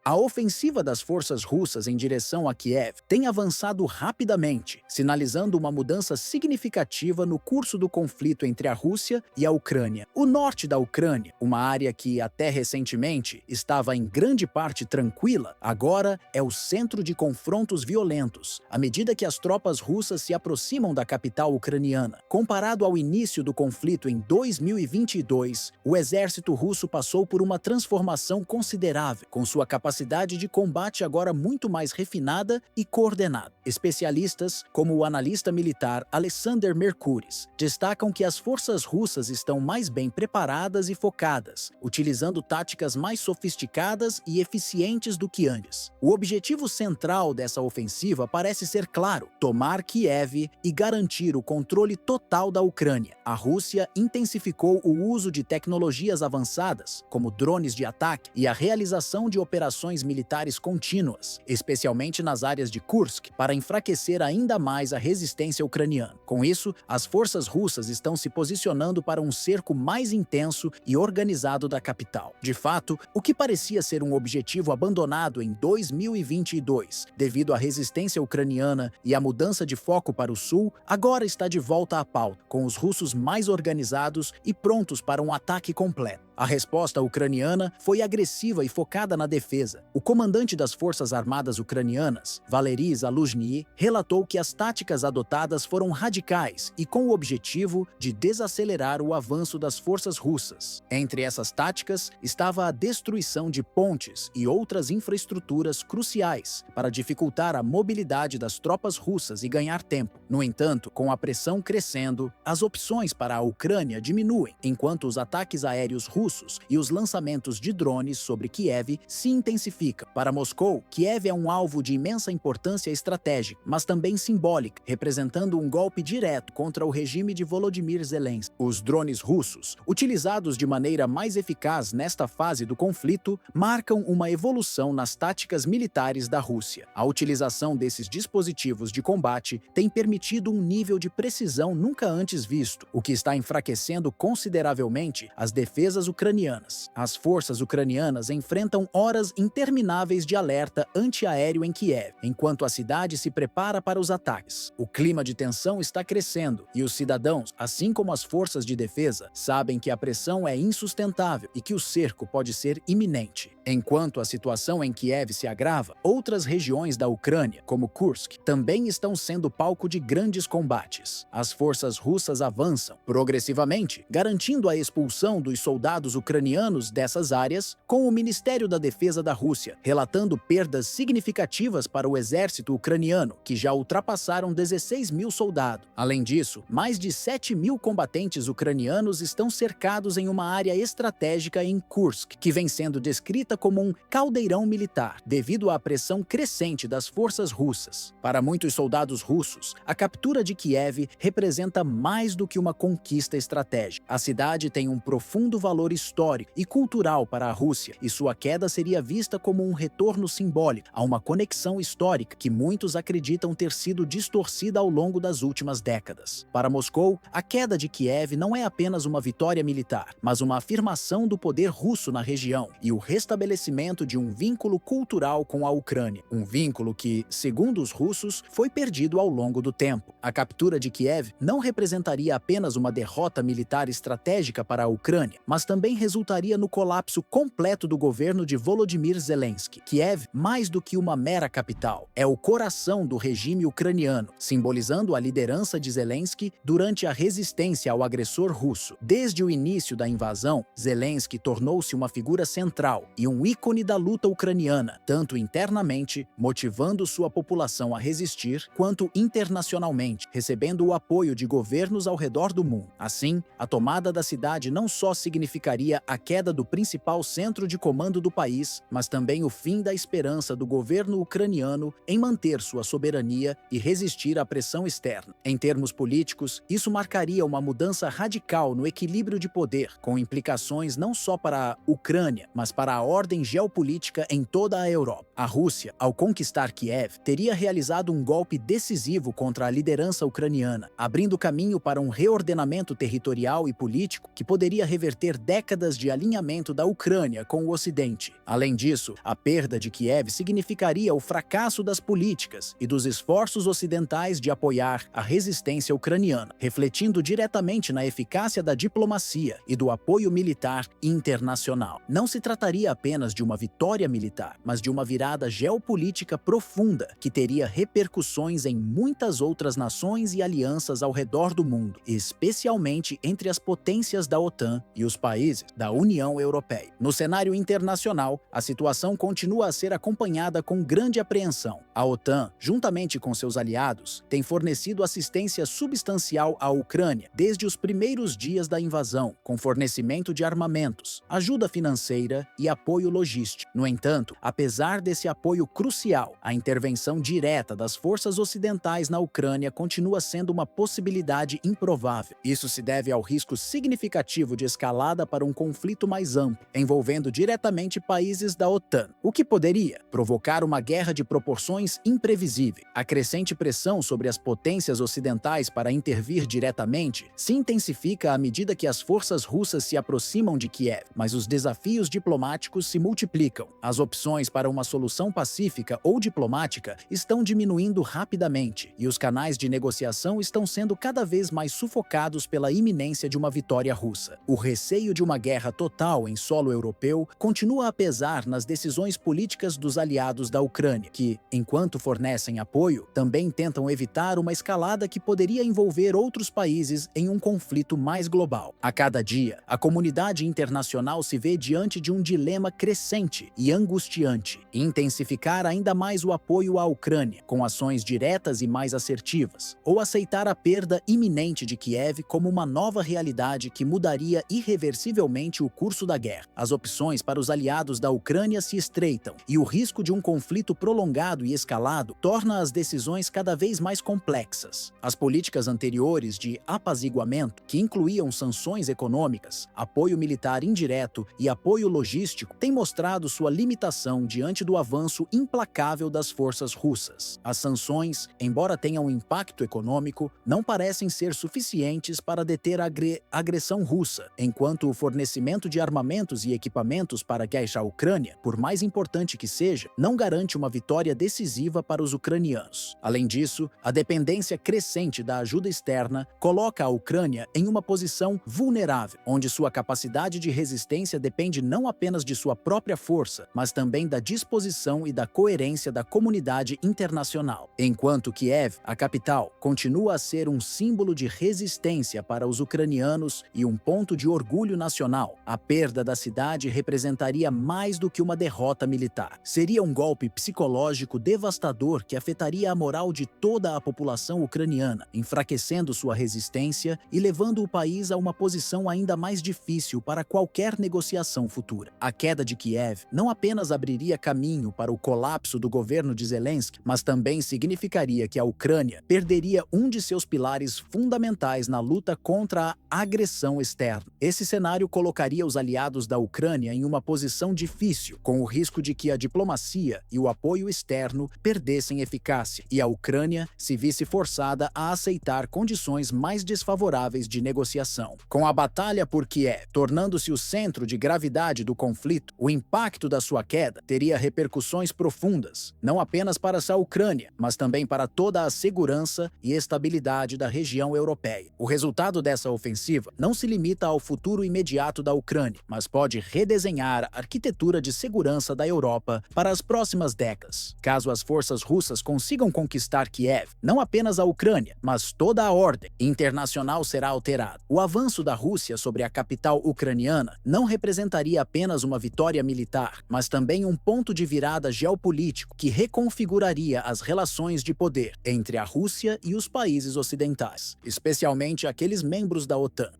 A ofensiva das forças russas em direção a Kiev tem avançado rapidamente, sinalizando uma mudança significativa no curso do conflito entre a Rússia e a Ucrânia. O norte da Ucrânia, uma área que até recentemente estava em grande parte tranquila, agora é o centro de confrontos violentos, à medida que as tropas russas se aproximam da capital ucraniana. Comparado ao início do conflito em 2022, o exército russo passou por uma transformação considerável, com sua capacidade de combate agora muito mais refinada e coordenada. Especialistas, como o analista militar Alexander Mercuris, destacam que as forças russas estão mais bem preparadas e focadas, utilizando táticas mais sofisticadas e eficientes do que antes. O objetivo central dessa ofensiva parece ser claro: tomar Kiev e garantir o controle total da Ucrânia. A Rússia intensificou o uso de tecnologias avançadas, como drones de ataque, e a realização de operações militares contínuas, especialmente nas áreas de Kursk, para enfraquecer ainda mais a resistência ucraniana. Com isso, as forças russas estão se posicionando para um cerco mais intenso e organizado da capital. De fato, o que parecia ser um objetivo abandonado em 2022, devido à resistência ucraniana e à mudança de foco para o sul, agora está de volta à pauta, com os russos mais organizados e prontos para um ataque completo. A resposta ucraniana foi agressiva e focada na defesa. O comandante das Forças Armadas Ucranianas, Valery Zaluzhny, relatou que as táticas adotadas foram radicais e com o objetivo de desacelerar o avanço das forças russas. Entre essas táticas estava a destruição de pontes e outras infraestruturas cruciais para dificultar a mobilidade das tropas russas e ganhar tempo. No entanto, com a pressão crescendo, as opções para a Ucrânia diminuem, enquanto os ataques aéreos russos e os lançamentos de drones sobre Kiev se intensificam. Para Moscou, Kiev é um alvo de imensa importância estratégica, mas também simbólica, representando um golpe direto contra o regime de Volodymyr Zelensky. Os drones russos, utilizados de maneira mais eficaz nesta fase do conflito, marcam uma evolução nas táticas militares da Rússia. A utilização desses dispositivos de combate tem permitido um nível de precisão nunca antes visto, o que está enfraquecendo consideravelmente as defesas ucranianas. As forças ucranianas enfrentam horas intermináveis de alerta antiaéreo em Kiev, enquanto a cidade se prepara para os ataques. O clima de tensão está crescendo e os cidadãos, assim como as forças de defesa, sabem que a pressão é insustentável e que o cerco pode ser iminente. Enquanto a situação em Kiev se agrava, outras regiões da Ucrânia, como Kursk, também estão sendo palco de grandes combates. As forças russas avançam progressivamente, garantindo a expulsão dos soldados ucranianos dessas áreas, com o Ministério da Defesa da Rússia relatando perdas significativas para o exército ucraniano, que já ultrapassaram 16 mil soldados. Além disso, mais de 7 mil combatentes ucranianos estão cercados em uma área estratégica em Kursk, que vem sendo descrita como um caldeirão militar, devido à pressão crescente das forças russas. Para muitos soldados russos, a captura de Kiev representa mais do que uma conquista estratégica. A cidade tem um profundo valor histórico e cultural para a Rússia, e sua queda seria vista como um retorno simbólico a uma conexão histórica que muitos acreditam ter sido distorcida ao longo das últimas décadas. Para Moscou, a queda de Kiev não é apenas uma vitória militar, mas uma afirmação do poder russo na região e o restabelecimento de um vínculo cultural com a Ucrânia, um vínculo que, segundo os russos, foi perdido ao longo do tempo. A captura de Kiev não representaria apenas uma derrota militar estratégica para a Ucrânia, mas também resultaria no colapso completo do governo de Volodymyr Zelensky. Kiev, mais do que uma mera capital, é o coração do regime ucraniano, simbolizando a liderança de Zelensky durante a resistência ao agressor russo. Desde o início da invasão, Zelensky tornou-se uma figura central e um ícone da luta ucraniana, tanto internamente, motivando sua população a resistir, quanto internacionalmente, recebendo o apoio de governos ao redor do mundo. Assim, a tomada da cidade não só significaria a queda do principal centro de comando do país, mas também o fim da esperança do governo ucraniano em manter sua soberania e resistir à pressão externa. Em termos políticos, isso marcaria uma mudança radical no equilíbrio de poder, com implicações não só para a Ucrânia, mas para a ordem geopolítica em toda a Europa. A Rússia, ao conquistar Kiev, teria realizado um golpe decisivo contra a liderança ucraniana, abrindo caminho para um reordenamento territorial e político que poderia reverter décadas de alinhamento da Ucrânia com o Ocidente. Além disso, a perda de Kiev significaria o fracasso das políticas e dos esforços ocidentais de apoiar a resistência ucraniana, refletindo diretamente na eficácia da diplomacia e do apoio militar internacional. Não se trataria apenas de uma vitória militar, mas de uma virada geopolítica profunda que teria repercussões em muitas outras nações e alianças ao redor do mundo, especialmente entre as potências da OTAN e os países da União Europeia. No cenário internacional, a situação continua a ser acompanhada com grande apreensão. A OTAN, juntamente com seus aliados, tem fornecido assistência substancial à Ucrânia desde os primeiros dias da invasão, com fornecimento de armamentos, ajuda financeira e apoio logístico. No entanto, apesar desse apoio crucial, a intervenção direta das forças ocidentais na Ucrânia continua sendo uma possibilidade improvável. Isso se deve ao risco significativo de escalada para um conflito mais amplo, envolvendo diretamente países da OTAN, o que poderia provocar uma guerra de proporções imprevisíveis. A crescente pressão sobre as potências ocidentais para intervir diretamente se intensifica à medida que as forças russas se aproximam de Kiev, mas os desafios diplomáticos se multiplicam. As opções para uma solução pacífica ou diplomática estão diminuindo rapidamente, e os canais de negociação estão sendo cada vez mais sufocados pela iminência de uma vitória russa. O receio de uma guerra total em solo europeu continua a pesar nas decisões políticas dos aliados da Ucrânia, que, enquanto fornecem apoio, também tentam evitar uma escalada que poderia envolver outros países em um conflito mais global. A cada dia, a comunidade internacional se vê diante de um dilema crescente e angustiante: intensificar ainda mais o apoio à Ucrânia, com ações diretas e mais assertivas, ou aceitar a perda iminente de Kiev como uma nova realidade que mudaria irreversivelmente o curso da guerra. As opções para os aliados da Ucrânia se estreitam, e o risco de um conflito prolongado e escalado torna as decisões cada vez mais complexas. As políticas anteriores de apaziguamento, que incluíam sanções econômicas, apoio militar indireto e apoio logístico, têm mostrado sua limitação diante do avanço implacável das forças russas. As sanções, embora tenham um impacto econômico, não parecem ser suficientes para deter a agressão russa, enquanto o fornecimento de armamentos e equipamentos para a guerra à Ucrânia, por mais importante que seja, não garante uma vitória decisiva para os ucranianos. Além disso, a dependência crescente da ajuda externa coloca a Ucrânia em uma posição vulnerável, onde sua capacidade de resistência depende não apenas de sua própria força, mas também da disposição e da coerência da comunidade internacional. Enquanto Kiev, a capital, continua a ser um símbolo de resistência para os ucranianos e um ponto de orgulho nacional, a perda da cidade representaria mais do que uma derrota militar. Seria um golpe psicológico devastador que afetaria a moral de toda a população ucraniana, enfraquecendo sua resistência e levando o país a uma posição ainda mais difícil para qualquer negociação futura. A queda de Kiev não apenas abriria caminho para o colapso do governo de Zelensky, mas também significaria que a Ucrânia perderia um de seus pilares fundamentais na luta contra a agressão externa. Esse cenário colocaria os aliados da Ucrânia em uma posição difícil, com o risco de que a diplomacia e o apoio externo perdessem eficácia, e a Ucrânia se visse forçada a aceitar condições mais desfavoráveis de negociação. Com a batalha por Kiev tornando-se o centro de gravidade do conflito, o impacto da sua queda teria repercussões profundas, não apenas para a Ucrânia, mas também para toda a segurança e estabilidade da região europeia. O resultado dessa ofensiva não se limita ao futuro imediato da Ucrânia, mas pode redesenhar a arquitetura de segurança da Europa para as próximas décadas. Caso as forças russas consigam conquistar Kiev, não apenas a Ucrânia, mas toda a ordem internacional será alterada. O avanço da Rússia sobre a capital ucraniana não representaria apenas uma vitória militar, mas também um ponto de virada geopolítico que reconfiguraria as relações de poder entre a Rússia e os países ocidentais, especialmente aqueles membros da OTAN.